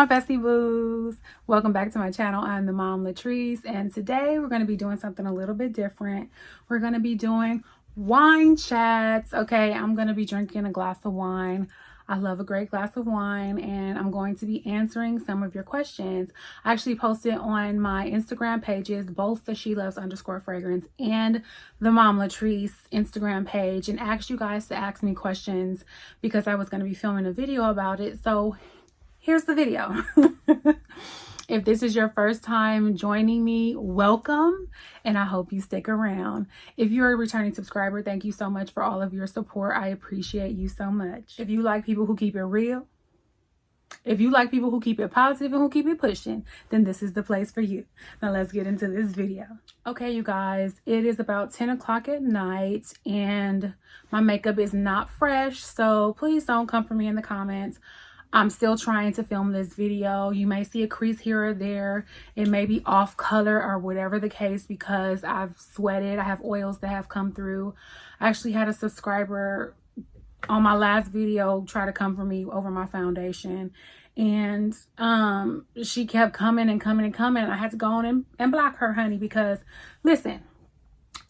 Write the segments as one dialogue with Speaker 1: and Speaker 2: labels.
Speaker 1: my bestie boos, welcome back to my channel. I'm TheMomLatrice, and today we're going to be doing something a little bit different. We're going to be doing wine chats. Okay, I'm going to be drinking a glass of wine. I love a great glass of wine, and I'm going to be answering some of your questions. I actually posted on my Instagram pages, both the She Loves _fragrance and the TheMomLatrice Instagram page, and asked you guys to ask me questions because I was going to be filming a video about it. So here's the video. If this is your first time joining me, welcome, and I hope you stick around. If you're a returning subscriber, thank you so much for all of your support. I appreciate you so much. If you like people who keep it real, if you like people who keep it positive and who keep it pushing, then this is the place for you. Now let's get into this video. Okay, you guys, it is about 10 o'clock at night and my makeup is not fresh, so please don't come for me in the comments. I'm still trying to film this video. You may see a crease here or there. It may be off color or whatever the case because I've sweated. I have oils that have come through. I actually had a subscriber on my last video try to come for me over my foundation. And she kept coming and coming and coming. And I had to go on and block her, honey, because listen,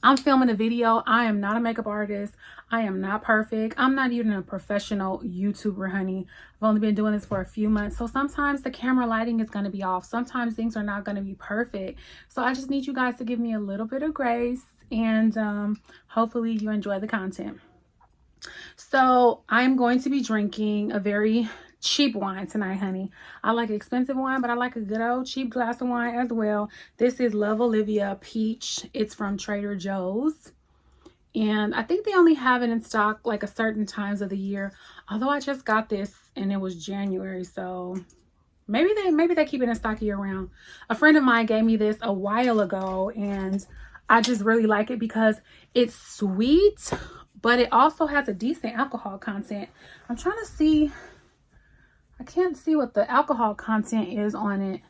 Speaker 1: I'm filming a video. I am not a makeup artist. I am not perfect. I'm not even a professional YouTuber, honey. I've only been doing this for a few months. So sometimes the camera lighting is going to be off. Sometimes things are not going to be perfect. So I just need you guys to give me a little bit of grace, and hopefully you enjoy the content. So I'm going to be drinking a very cheap wine tonight, honey. I like expensive wine, but I like a good old cheap glass of wine as well. This is Love Olivia Peach. It's from Trader Joe's, and I think they only have it in stock like a certain times of the year, although I just got this and it was January, so maybe they keep it in stock year round. A friend of mine gave me this a while ago, and I just really like it because it's sweet, but it also has a decent alcohol content. I'm trying to see, I can't see what the alcohol content is on it.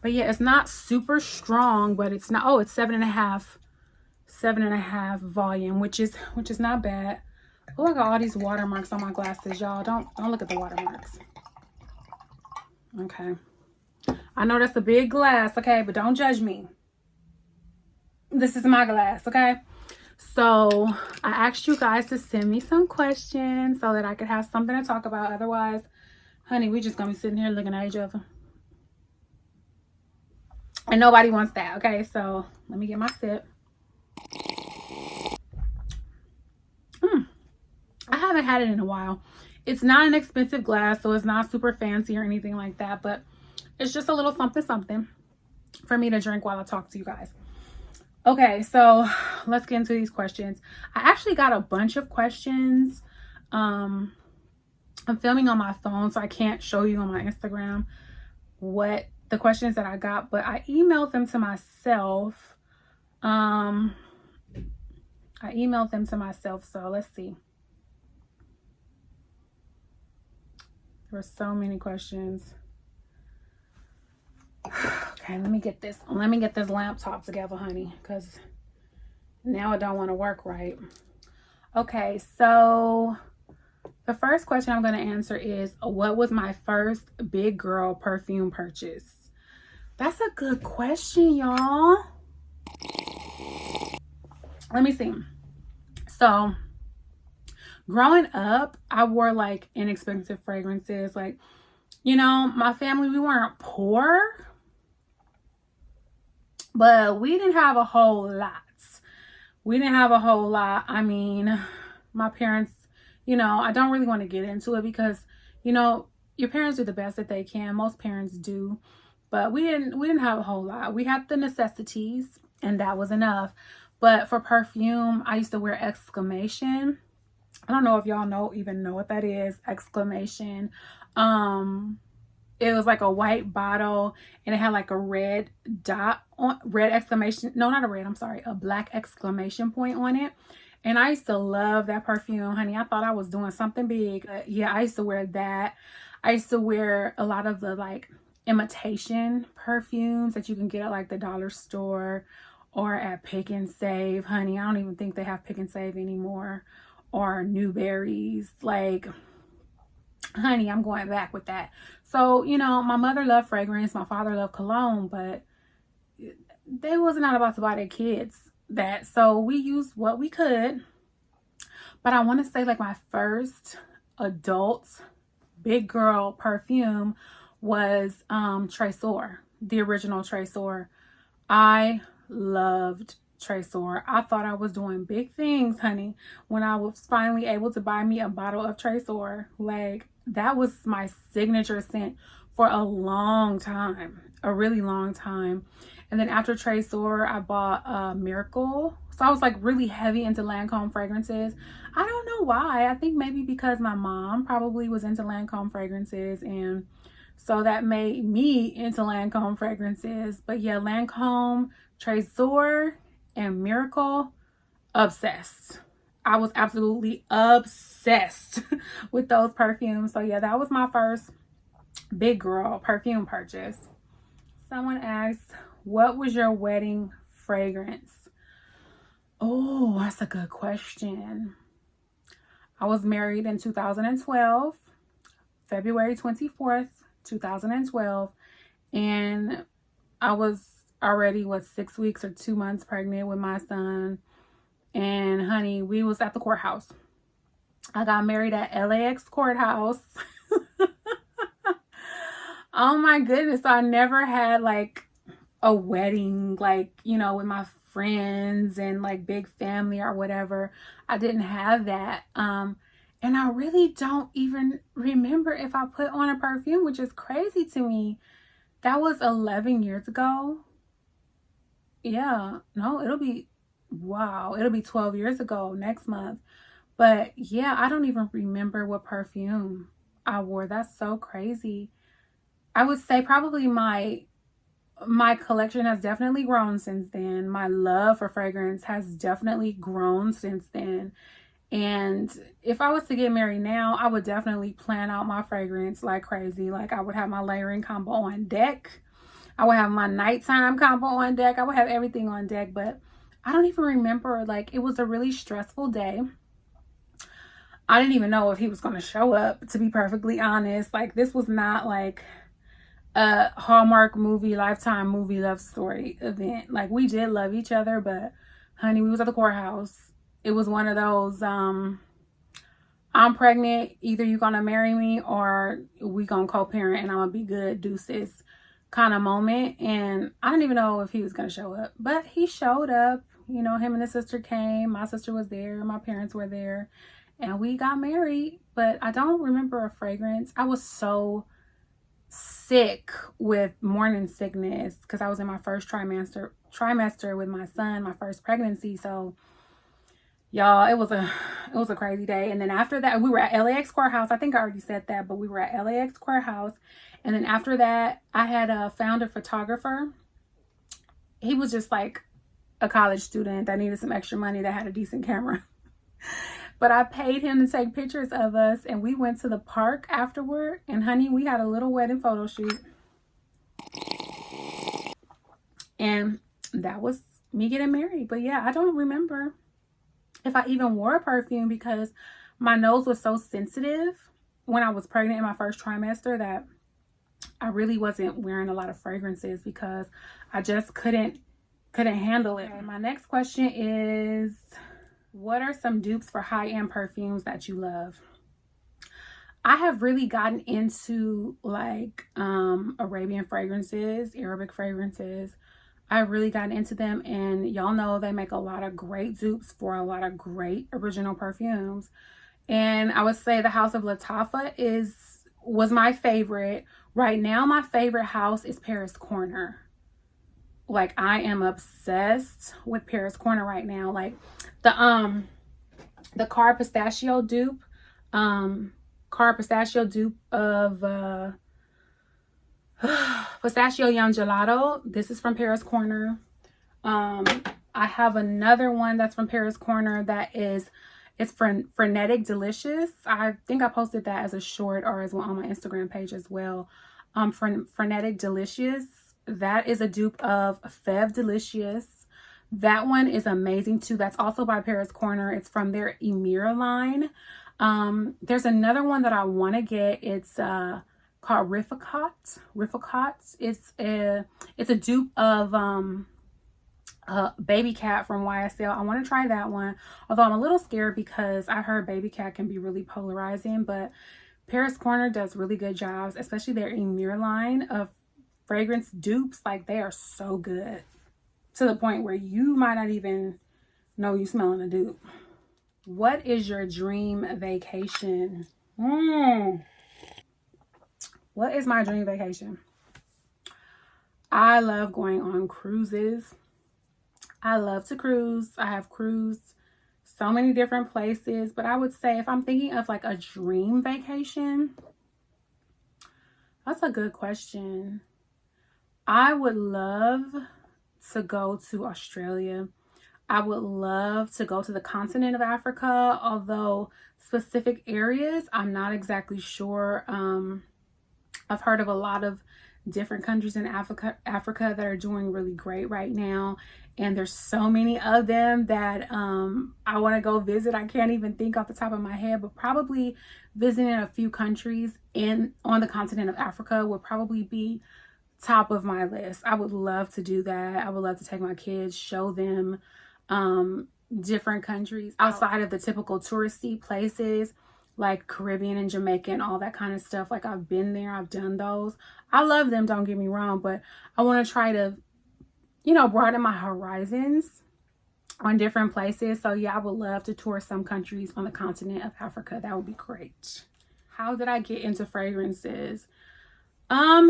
Speaker 1: But yeah, it's not super strong, but it's not, oh, it's 7.5 volume, which is not bad. Oh, I got all these watermarks on my glasses, y'all. Don't look at the watermarks. Okay. I know that's a big glass, okay, but don't judge me. This is my glass, okay? So I asked you guys to send me some questions so that I could have something to talk about. Otherwise, honey, we just gonna be sitting here looking at each other. And nobody wants that, okay? So let me get my sip. I haven't had it in a while. It's not an expensive glass, so it's not super fancy or anything like that, but it's just a little something for me to drink while I talk to you guys. Okay, so let's get into these questions. I actually got a bunch of questions. I'm filming on my phone, so I can't show you on my Instagram what the questions that I got, but I emailed them to myself. So let's see. There were so many questions. Okay, let me get this laptop together, honey, because now it don't want to work right. Okay, so the first question I'm going to answer is, what was my first big girl perfume purchase? That's a good question, y'all. Let me see. So growing up, I wore like inexpensive fragrances. Like, you know, my family, we weren't poor, but we didn't have a whole lot. I mean, my parents, you know, I don't really want to get into it because, you know, your parents do the best that they can. Most parents do, but we didn't have a whole lot. We had the necessities, and that was enough. But for perfume, I used to wear Exclamation. I don't know if y'all even know what that is. Exclamation. It was like a white bottle, and it had like a red dot on, red exclamation. No, not a red. I'm sorry, a black exclamation point on it. And I used to love that perfume, honey. I thought I was doing something big. Yeah, I used to wear that. I used to wear a lot of the like imitation perfumes that you can get at like the dollar store or at Pick and Save, honey. I don't even think they have Pick and Save anymore, or Newberries. Like, honey, I'm going back with that. So, you know, my mother loved fragrance, my father loved cologne, but they was not about to buy their kids that. So we used what we could. But I want to say like my first adult big girl perfume was Tresor, the original Tresor. I loved Tresor. I thought I was doing big things, honey, when I was finally able to buy me a bottle of Tresor. Like, that was my signature scent for a long time, a really long time. And then after Tresor, I bought Miracle. So I was like really heavy into Lancome fragrances. I don't know why. I think maybe because my mom probably was into Lancome fragrances, and so that made me into Lancome fragrances. But yeah, Lancome, Tresor, and Miracle, obsessed. I was absolutely obsessed with those perfumes. So yeah, that was my first big girl perfume purchase. Someone asked, what was your wedding fragrance? Oh, that's a good question. I was married in 2012, February 24th, 2012. And I was already, 6 weeks or 2 months pregnant with my son. And honey, we was at the courthouse. I got married at LAX courthouse. Oh my goodness. I never had like a wedding, like, you know, with my friends and like big family or whatever. I didn't have that. And I really don't even remember if I put on a perfume, which is crazy to me. That was 11 years ago. Yeah, no, it'll be 12 years ago next month. But yeah, I don't even remember what perfume I wore. That's so crazy. I would say probably my collection has definitely grown since then. My love for fragrance has definitely grown since then. And if I was to get married now, I would definitely plan out my fragrance like crazy. Like, I would have my layering combo on deck. I would have my nighttime combo on deck. I would have everything on deck. But I don't even remember. Like, it was a really stressful day. I didn't even know if he was going to show up, to be perfectly honest. Like, this was not like a Hallmark movie, Lifetime movie love story event. Like, we did love each other, but honey, we was at the courthouse. It was one of those I'm pregnant, either you gonna marry me or we gonna co-parent and I'm gonna be good, deuces kind of moment. And I didn't even know if he was gonna show up, but he showed up. You know, him and his sister came. My sister was there, my parents were there, and we got married. But I don't remember a fragrance. I was so sick with morning sickness because I was in my first trimester with my son, my first pregnancy. So y'all, it was a crazy day. And then after that, we were at LAX courthouse. I think I already said that, but we were at LAX courthouse. And then after that, I had found a photographer. He was just like a college student that needed some extra money, that had a decent camera. But I paid him to take pictures of us, and we went to the park afterward. And honey, we had a little wedding photo shoot. And that was me getting married. But yeah, I don't remember if I even wore a perfume because my nose was so sensitive when I was pregnant in my first trimester that I really wasn't wearing a lot of fragrances because I just couldn't handle it. Okay, my next question is, what are some dupes for high-end perfumes that you love? I have really gotten into like Arabian fragrances, Arabic fragrances. I've really gotten into them, and y'all know they make a lot of great dupes for a lot of great original perfumes. And I would say the House of Lattafa was my favorite. Right now, my favorite house is Paris Corner. Like, I am obsessed with Paris Corner right now. Like, the Car Pistachio dupe, of Pistachio Young Gelato. This is from Paris Corner. I have another one that's from Paris Corner it's Frenetic Delicious. I think I posted that as a short or as well on my Instagram page as well. Frenetic Delicious. That is a dupe of Fève Delicious. That one is amazing too. That's also by Paris Corner. It's from their Emir line. There's another one that I want to get. It's called Rifflecott. It's a dupe of Baby Katt from YSL. I want to try that one, although I'm a little scared because I heard Baby Katt can be really polarizing, but Paris Corner does really good jobs, especially their Emir line of fragrance dupes. Like, they are so good to the point where you might not even know you smelling a dupe. What is your dream vacation? What is my dream vacation? I love going on cruises. I love to cruise. I have cruised so many different places, but I would say if I'm thinking of like a dream vacation, that's a good question. I would love to go to Australia. I would love to go to the continent of Africa, although specific areas, I'm not exactly sure. I've heard of a lot of different countries in Africa that are doing really great right now. And there's so many of them that I want to go visit. I can't even think off the top of my head, but probably visiting a few countries on the continent of Africa would probably be top of my list. I would love to do that. I would love to take my kids, show them different countries outside of the typical touristy places like Caribbean and Jamaica and all that kind of stuff. Like, I've been there, I've done those. I love them, don't get me wrong, but I want to try to, broaden my horizons on different places. So yeah, I would love to tour some countries on the continent of Africa. That would be great. How did I get into fragrances? I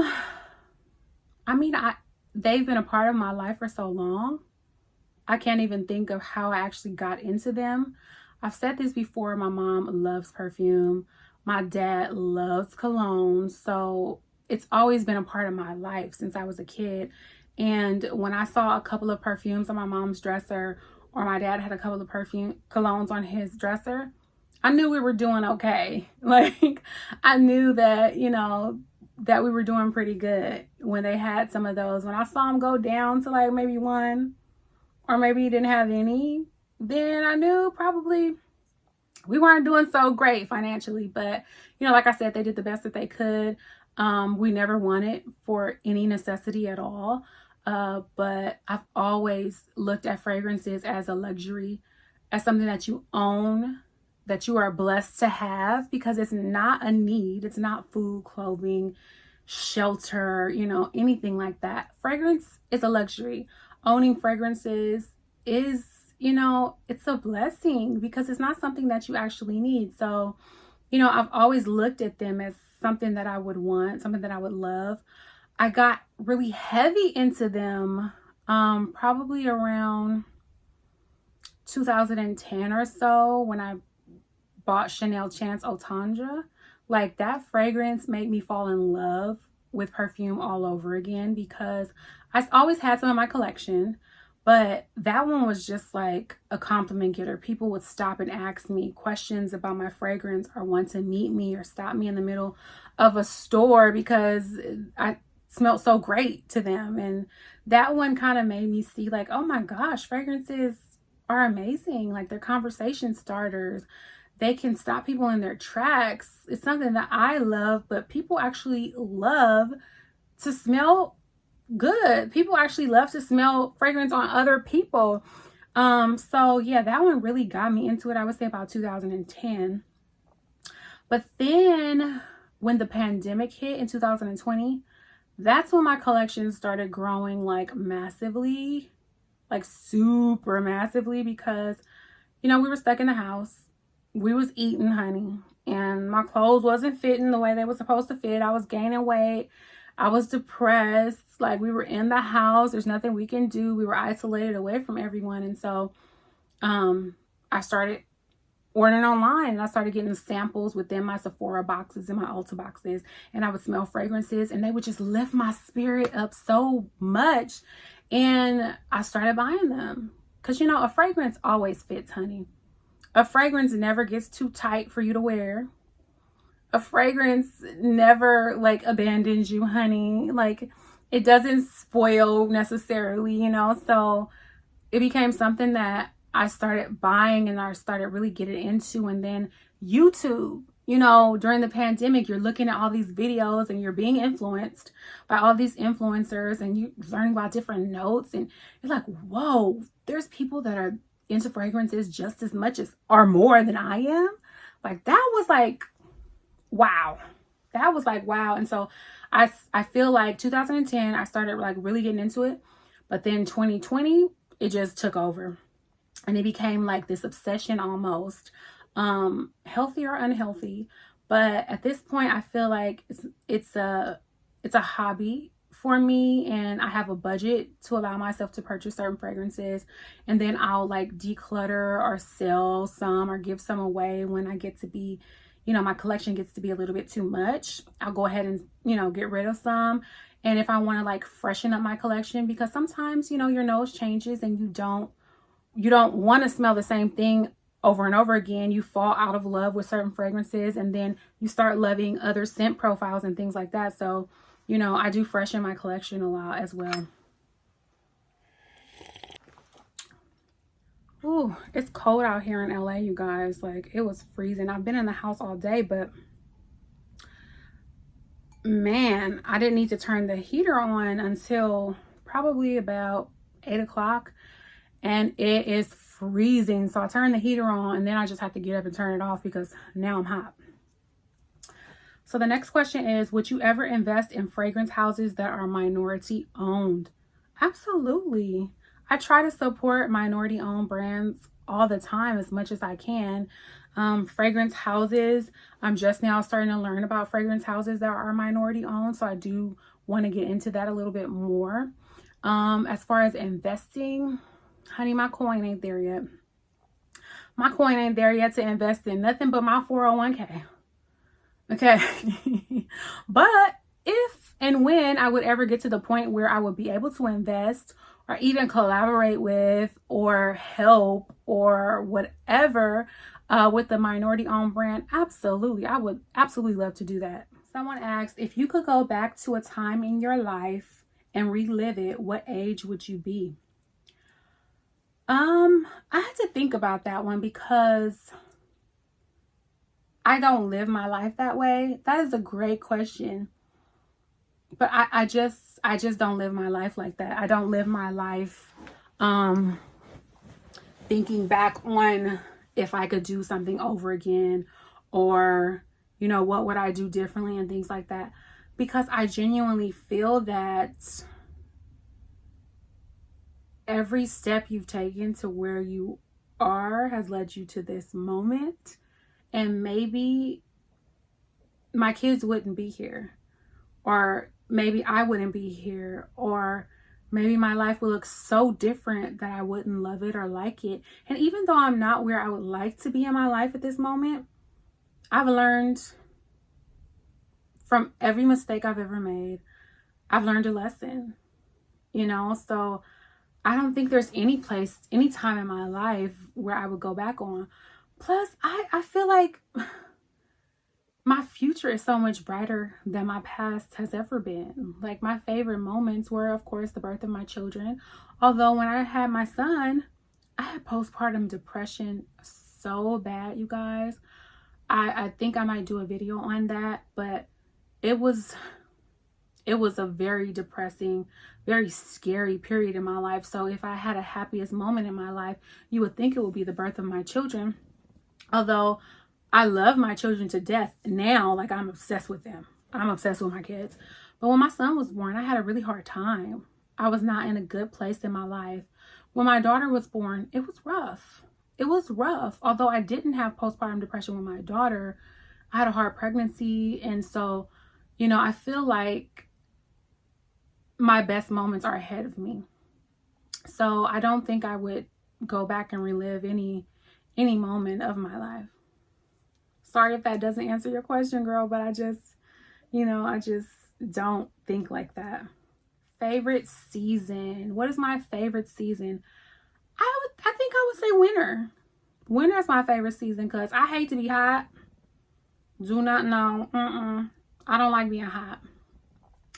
Speaker 1: mean, they've been a part of my life for so long. I can't even think of how I actually got into them. I've said this before, my mom loves perfume. My dad loves cologne. So it's always been a part of my life since I was a kid. And when I saw a couple of perfumes on my mom's dresser, or my dad had a couple of colognes on his dresser, I knew we were doing okay. Like, I knew that, that we were doing pretty good when they had some of those. When I saw them go down to like maybe one, or maybe he didn't have any, then I knew probably we weren't doing so great financially. But, like I said, they did the best that they could. We never wanted for any necessity at all. But I've always looked at fragrances as a luxury, as something that you own, that you are blessed to have, because it's not a need. It's not food, clothing, shelter, anything like that. Fragrance is a luxury. Owning fragrances is, it's a blessing because it's not something that you actually need. So, I've always looked at them as something that I would want, something that I would love. I got really heavy into them probably around 2010 or so when I bought Chanel Chance Otandra. Like, that fragrance made me fall in love with perfume all over again, because I always had some in my collection, but that one was just like a compliment getter. People would stop and ask me questions about my fragrance, or want to meet me or stop me in the middle of a store because I smelled so great to them. And that one kind of made me see like, oh my gosh, fragrances are amazing. Like, they're conversation starters. They can stop people in their tracks. It's something that I love, but people actually love to smell good. People actually love to smell fragrance on other people. So yeah, that one really got me into it. I would say about 2010. But then when the pandemic hit in 2020, that's when my collection started growing like massively, like super massively, because, we were stuck in the house. We was eating, honey, and my clothes wasn't fitting the way they were supposed to fit. I was gaining weight. I was depressed. Like, we were in the house. There's nothing we can do. We were isolated away from everyone. And so I started ordering online, and I started getting samples within my Sephora boxes and my Ulta boxes, and I would smell fragrances, and they would just lift my spirit up so much. And I started buying them because, a fragrance always fits, honey. A fragrance never gets too tight for you to wear. A fragrance never like abandons you, honey. Like, it doesn't spoil necessarily, so it became something that I started buying and I started really getting into. And then YouTube. You know, during the pandemic, you're looking at all these videos and you're being influenced by all these influencers and you're learning about different notes. And you're like, whoa, there's people that are into fragrances just as much as or more than I am. Like, that was like, wow. That was like, wow. And so I feel like 2010, I started like really getting into it. But then 2020, it just took over. And it became like this obsession almost. Healthy or unhealthy. But at this point, I feel like it's a hobby for me, and I have a budget to allow myself to purchase certain fragrances, and then I'll like declutter or sell some or give some away when I get to be, you know, my collection gets to be a little bit too much. I'll go ahead and, you know, get rid of some. And if I want to like freshen up my collection, because sometimes, you know, your nose changes and you don't want to smell the same thing over and over again. You fall out of love with certain fragrances and then you start loving other scent profiles and things like that. So, you know, I do freshen my collection a lot as well. Ooh, it's cold out here in LA, you guys. Like, it was freezing. I've been in the house all day, but man, I didn't need to turn the heater on until probably about 8 o'clock. And it is freezing. So I turned the heater on and then I just have to get up and turn it off because now I'm hot. So the next question is, would you ever invest in fragrance houses that are minority owned? Absolutely. I try to support minority owned brands all the time as much as I can. Fragrance houses, I'm just now starting to learn about fragrance houses that are minority owned. So I do want to get into that a little bit more. As far as investing, honey, my coin ain't there yet. My coin ain't there yet to invest in nothing but my 401k. Okay. But if and when I would ever get to the point where I would be able to invest or even collaborate with or help or whatever with the minority owned brand, absolutely. I would absolutely love to do that. Someone asked, if you could go back to a time in your life and relive it, what age would you be? I had to think about that one because I don't live my life that way. That is a great question. But I just don't live my life like that. I don't live my life thinking back on if I could do something over again or, you know, what would I do differently and things like that. Because I genuinely feel that every step you've taken to where you are has led you to this moment. And maybe my kids wouldn't be here, or maybe I wouldn't be here, or maybe my life would look so different that I wouldn't love it or like it. And even though I'm not where I would like to be in my life at this moment, I've learned from every mistake I've ever made. I've learned a lesson, you know, so I don't think there's any place, any time in my life where I would go back on. Plus, I feel like my future is so much brighter than my past has ever been. Like, my favorite moments were, of course, the birth of my children. Although when I had my son, I had postpartum depression so bad, you guys. I think I might do a video on that, but it was a very depressing, very scary period in my life. So if I had a happiest moment in my life, you would think it would be the birth of my children. Although I love my children to death now, like I'm obsessed with them. I'm obsessed with my kids. But when my son was born, I had a really hard time. I was not in a good place in my life. When my daughter was born, it was rough. It was rough. Although I didn't have postpartum depression with my daughter, I had a hard pregnancy. And so, you know, I feel like my best moments are ahead of me. So I don't think I would go back and relive any moment of my life. Sorry if that doesn't answer your question, girl, but I just don't think like that. Favorite season. What is my favorite season? I think I would say winter. Winter is my favorite season because I hate to be hot. Do not know. I don't like being hot.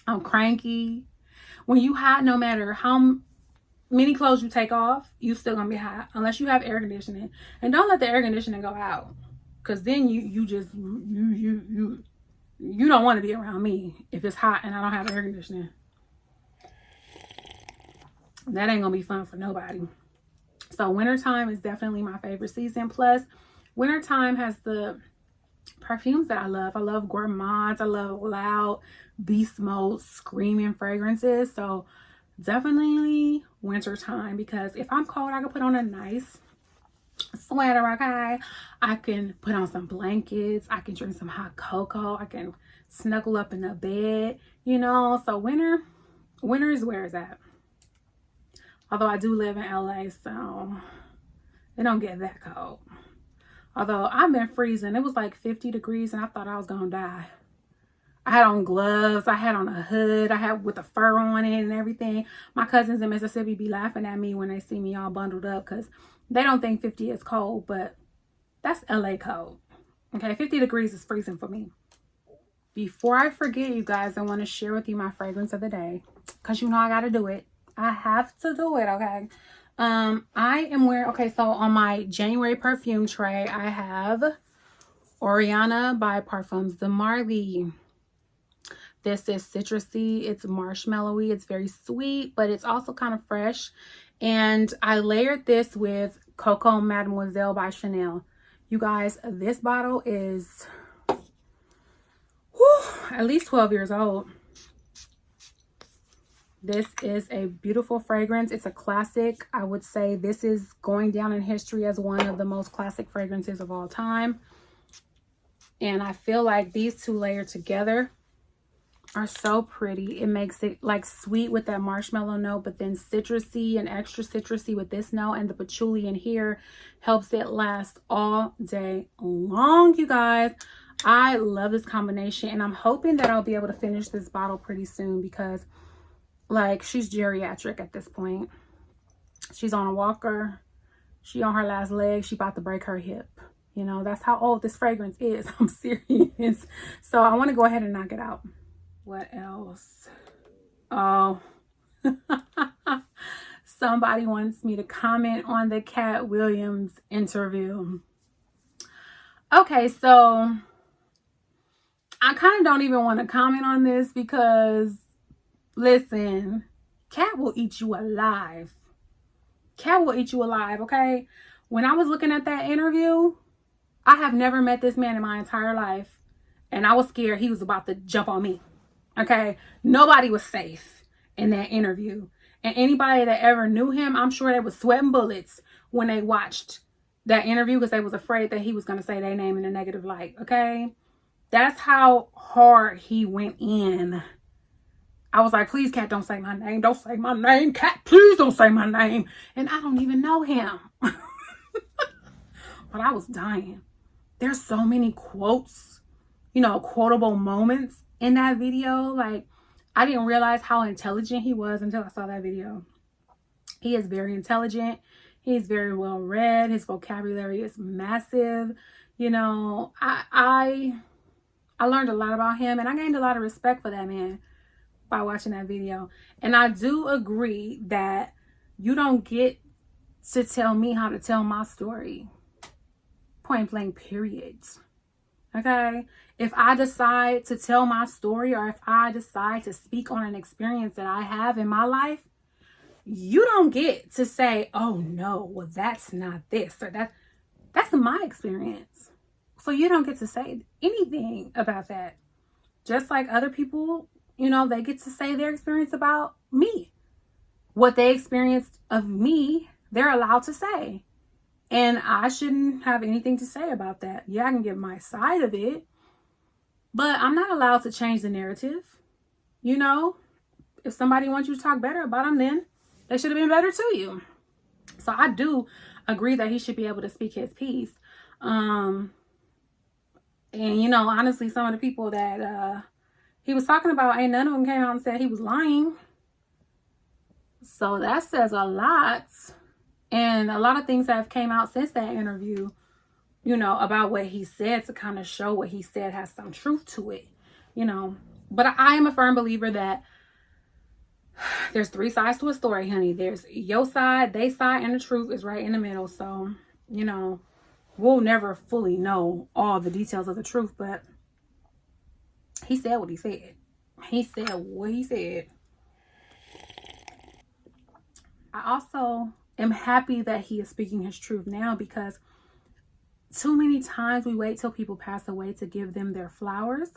Speaker 1: I'm cranky. When you hot, no matter how many clothes you take off, you still gonna be hot unless you have air conditioning. And don't let the air conditioning go out. Because then you don't want to be around me if it's hot and I don't have air conditioning. That ain't gonna be fun for nobody. So wintertime is definitely my favorite season. Plus, wintertime has the perfumes that I love. I love gourmands. I love loud, beast mode, screaming fragrances. So definitely wintertime, because if I'm cold, I can put on a nice sweater, okay? I can put on some blankets. I can drink some hot cocoa. I can snuggle up in the bed, you know? So winter is where it's at. Although I do live in LA, so it don't get that cold. Although I've been freezing. It was like 50 degrees and I thought I was gonna die. I had on gloves. I had on a hood. I had with a fur on it and everything. My cousins in Mississippi be laughing at me when they see me all bundled up because they don't think 50 is cold, but that's LA cold. Okay, 50 degrees is freezing for me. Before I forget, you guys, I want to share with you my fragrance of the day, because you know I got to do it. I have to do it, okay? I am wearing, okay, so on my January perfume tray, I have Oriana by Parfums Mentioned. This is citrusy, it's marshmallowy, it's very sweet, but it's also kind of fresh. And I layered this with Coco Mademoiselle by Chanel. You guys, this bottle is at least 12 years old. This is a beautiful fragrance. It's a classic. I would say this is going down in history as one of the most classic fragrances of all time. And I feel like these two layered together are so pretty. It makes it like sweet with that marshmallow note, but then citrusy and extra citrusy with this note, and the patchouli in here helps it last all day long, you guys. I love this combination, and I'm hoping that I'll be able to finish this bottle pretty soon, because like she's geriatric at this point. She's on a walker. She on her last leg. She about to break her hip. You know, that's how old this fragrance is. I'm serious. So I want to go ahead and knock it out. What else? Oh, somebody wants me to comment on the Katt Williams interview. Okay, so I kind of don't even want to comment on this because, listen, Katt will eat you alive. Katt will eat you alive, okay? When I was looking at that interview, I have never met this man in my entire life, and I was scared he was about to jump on me. Okay, nobody was safe in that interview, and anybody that ever knew him, I'm sure they was sweating bullets when they watched that interview, because they was afraid that he was going to say their name in a negative light. Okay, that's how hard he went in. I was like, please, Katt, don't say my name. Don't say my name. Katt, please don't say my name. And I don't even know him. But I was dying. There's so many quotes, you know, quotable moments in that video. Like, I didn't realize how intelligent he was until I saw that video. He is very intelligent. He's very well read. His vocabulary is massive. You know, I learned a lot about him, and I gained a lot of respect for that man by watching that video. And I do agree that you don't get to tell me how to tell my story. Point blank, period. Okay, if I decide to tell my story, or if I decide to speak on an experience that I have in my life, you don't get to say, oh no, well that's not this or that. That's my experience. So you don't get to say anything about that. Just like other people, you know, they get to say their experience about me. What they experienced of me, they're allowed to say. And I shouldn't have anything to say about that. Yeah, I can give my side of it, but I'm not allowed to change the narrative. You know, if somebody wants you to talk better about them, then they should have been better to you. So I do agree that he should be able to speak his piece. And, you know, honestly, some of the people that he was talking about, ain't none of them came out and said he was lying. So that says a lot. And a lot of things that have came out since that interview, you know, about what he said, to kind of show what he said has some truth to it, you know. But I am a firm believer that there's three sides to a story, honey. There's your side, they side, and the truth is right in the middle. So, you know, we'll never fully know all the details of the truth, but he said what he said. He said what he said. I also am happy that he is speaking his truth now, because too many times we wait till people pass away to give them their flowers.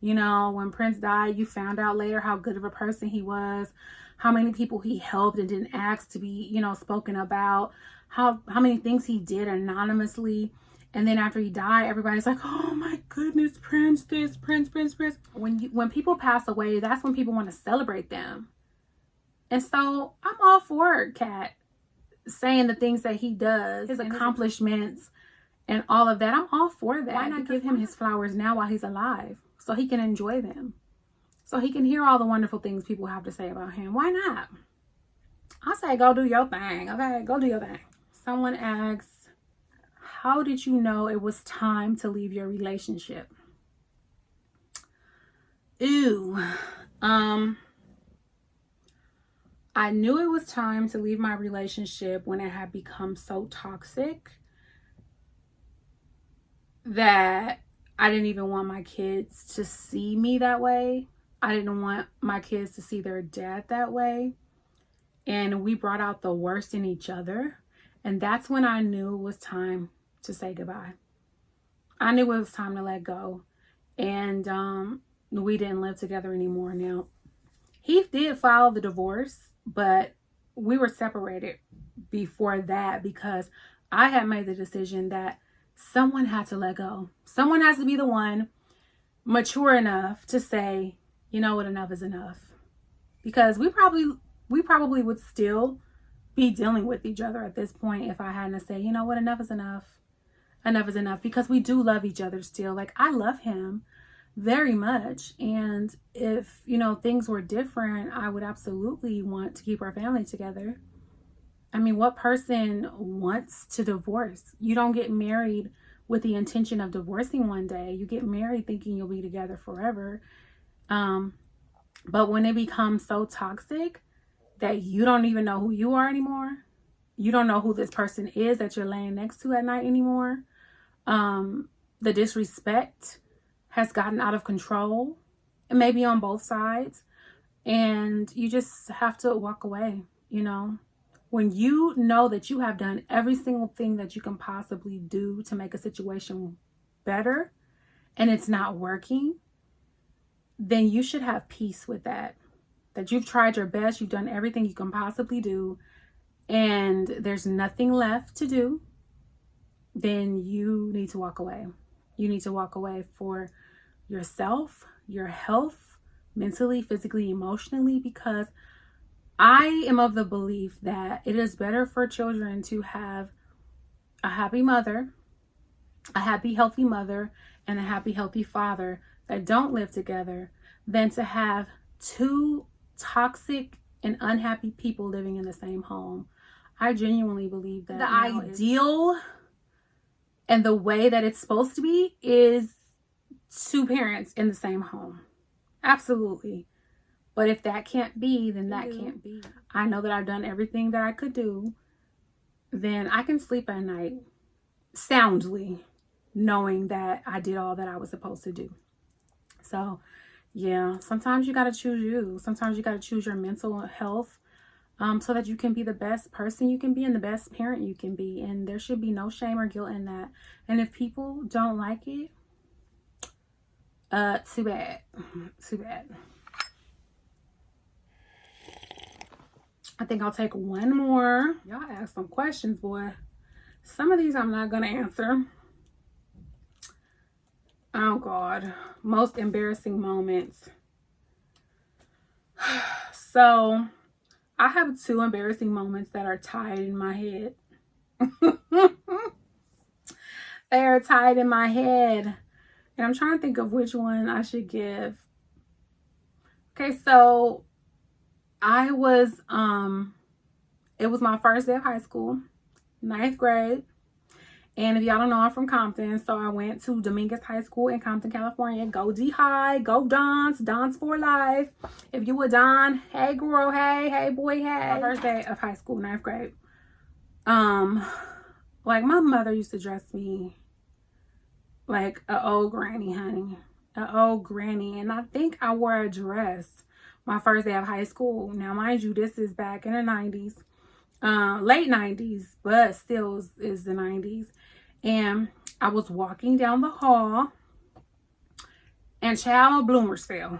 Speaker 1: You know, when Prince died, you found out later how good of a person he was, how many people he helped and didn't ask to be, you know, spoken about, how many things he did anonymously. And then after he died, everybody's like, oh my goodness, Prince this, Prince. When people pass away, that's when people want to celebrate them. And so I'm all for Katt saying the things that he does, his accomplishments and all of that. I'm all for that. Why not give him his flowers now while he's alive, so he can enjoy them, so he can hear all the wonderful things people have to say about him? Why not? I say go do your thing. Okay, go do your thing. Someone asks, how did you know it was time to leave your relationship? Ooh, I knew it was time to leave my relationship when it had become so toxic that I didn't even want my kids to see me that way. I didn't want my kids to see their dad that way. And we brought out the worst in each other. And that's when I knew it was time to say goodbye. I knew it was time to let go. And we didn't live together anymore. Now, he did file the divorce, but we were separated before that, because I had made the decision that someone had to let go. Someone has to be the one mature enough to say, you know what, enough is enough. Because we probably would still be dealing with each other at this point if I hadn't said, you know what, enough is enough. Enough is enough, because we do love each other still. Like, I love him very much. And if, you know, things were different, I would absolutely want to keep our family together. I mean, what person wants to divorce? You don't get married with the intention of divorcing one day. You get married thinking you'll be together forever. But when it becomes so toxic that you don't even know who you are anymore, you don't know who this person is that you're laying next to at night anymore, the disrespect has gotten out of control, and maybe on both sides, and you just have to walk away. You know, when you know that you have done every single thing that you can possibly do to make a situation better and it's not working, then you should have peace with that you've tried your best, you've done everything you can possibly do, and there's nothing left to do. Then you need to walk away. You need to walk away for yourself, your health, mentally, physically, emotionally, because I am of the belief that it is better for children to have a happy mother, a happy, healthy mother, and a happy, healthy father that don't live together than to have two toxic and unhappy people living in the same home. I genuinely believe that the ideal and the way that it's supposed to be is two parents in the same home. Absolutely. But if that can't be, then that can't be. I know that I've done everything that I could do. Then I can sleep at night soundly, knowing that I did all that I was supposed to do. So, yeah, sometimes you got to choose you. Sometimes you got to choose your mental health so that you can be the best person you can be and the best parent you can be. And there should be no shame or guilt in that. And if people don't like it, too bad. Too bad. I think I'll take one more. Y'all asked some questions, boy. Some of these I'm not going to answer. Oh, God. Most embarrassing moments. So, I have two embarrassing moments that are tied in my head. They are tied in my head. And I'm trying to think of which one I should give. Okay, so I was, it was my first day of high school, 9th grade. And if y'all don't know, I'm from Compton. So I went to Dominguez High School in Compton, California. Go D High, go Dons, Dons for life. If you a Don, hey girl, hey boy, hey. My first day of high school, 9th grade. Like, my mother used to dress me like an old granny, honey. An old granny. And I think I wore a dress my first day of high school. Now, mind you, this is back in the 90s. Late 90s, but still is the 90s. And I was walking down the hall, and child, bloomers fell.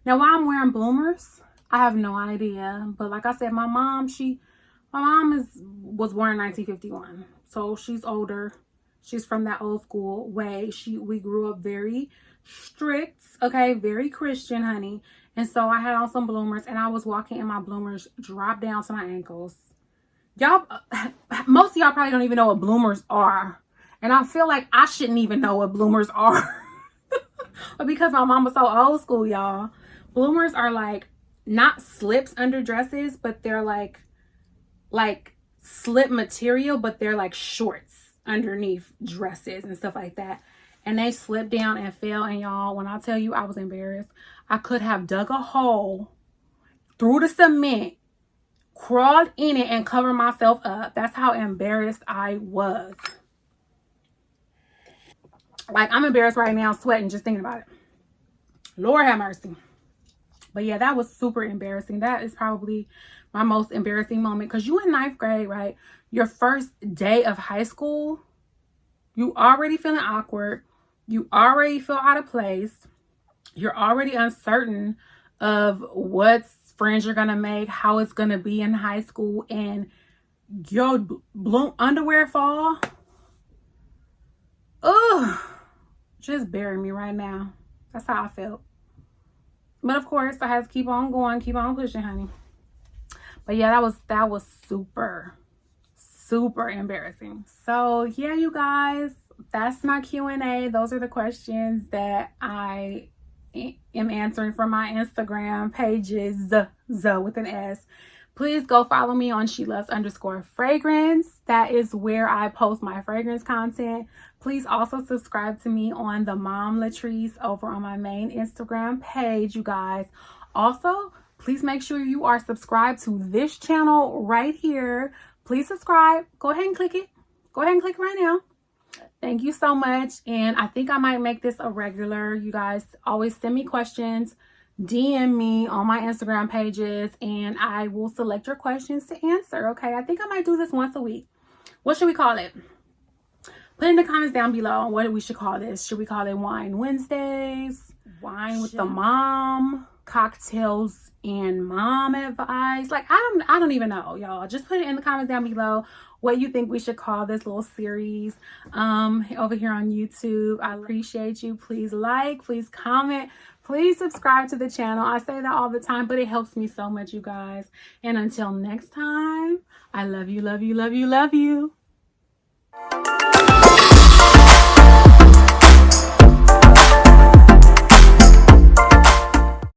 Speaker 1: Now, why I'm wearing bloomers, I have no idea. But like I said, my mom was born in 1951, so she's older. She's from that old school way. We grew up very strict, okay, very Christian, honey. And so I had on some bloomers, and I was walking, and my bloomers dropped down to my ankles. Y'all, most of y'all probably don't even know what bloomers are. And I feel like I shouldn't even know what bloomers are. But because my mom was so old school, y'all, bloomers are like not slips under dresses, but they're like slip material, but they're like shorts underneath dresses and stuff like that. And they slipped down and fell. And y'all, when I tell you I was embarrassed, I could have dug a hole through the cement, crawled in it, and covered myself up. That's how embarrassed I was. Like, I'm embarrassed right now, sweating just thinking about it. Lord have mercy. But yeah, that was super embarrassing. That is probably my most embarrassing moment, because you in 9th grade, right? Your first day of high school, you already feeling awkward. You already feel out of place. You're already uncertain of what friends you're gonna make, how it's gonna be in high school, and your underwear fall. Ugh, just bury me right now. That's how I felt. But of course, I had to keep on going, keep on pushing, honey. But yeah, that was super embarrassing. So yeah, you guys, that's my Q&A. Those are the questions that I am answering from my Instagram pages, Z with an S. Please go follow me on SheLoves_fragrance. That is where I post my fragrance content. Please also subscribe to me on TheMomLatrice over on my main Instagram page, you guys. Also, please make sure you are subscribed to this channel right here. Please subscribe. Go ahead and click it. Go ahead and click right now. Thank you so much. And I think I might make this a regular. You guys always send me questions. DM me on my Instagram pages, and I will select your questions to answer. Okay, I think I might do this once a week. What should we call it? Put in the comments down below on what we should call this. Should we call it Wine Wednesdays, Wine with the Mom, Cocktails and Mom Advice? Like, I don't even know, y'all. Just put it in the comments down below what you think we should call this little series over here on YouTube. I appreciate you. Please like, please comment, please subscribe to the channel. I say that all the time, but it helps me so much, you guys. And until next time, I love you, love you, love you, love you.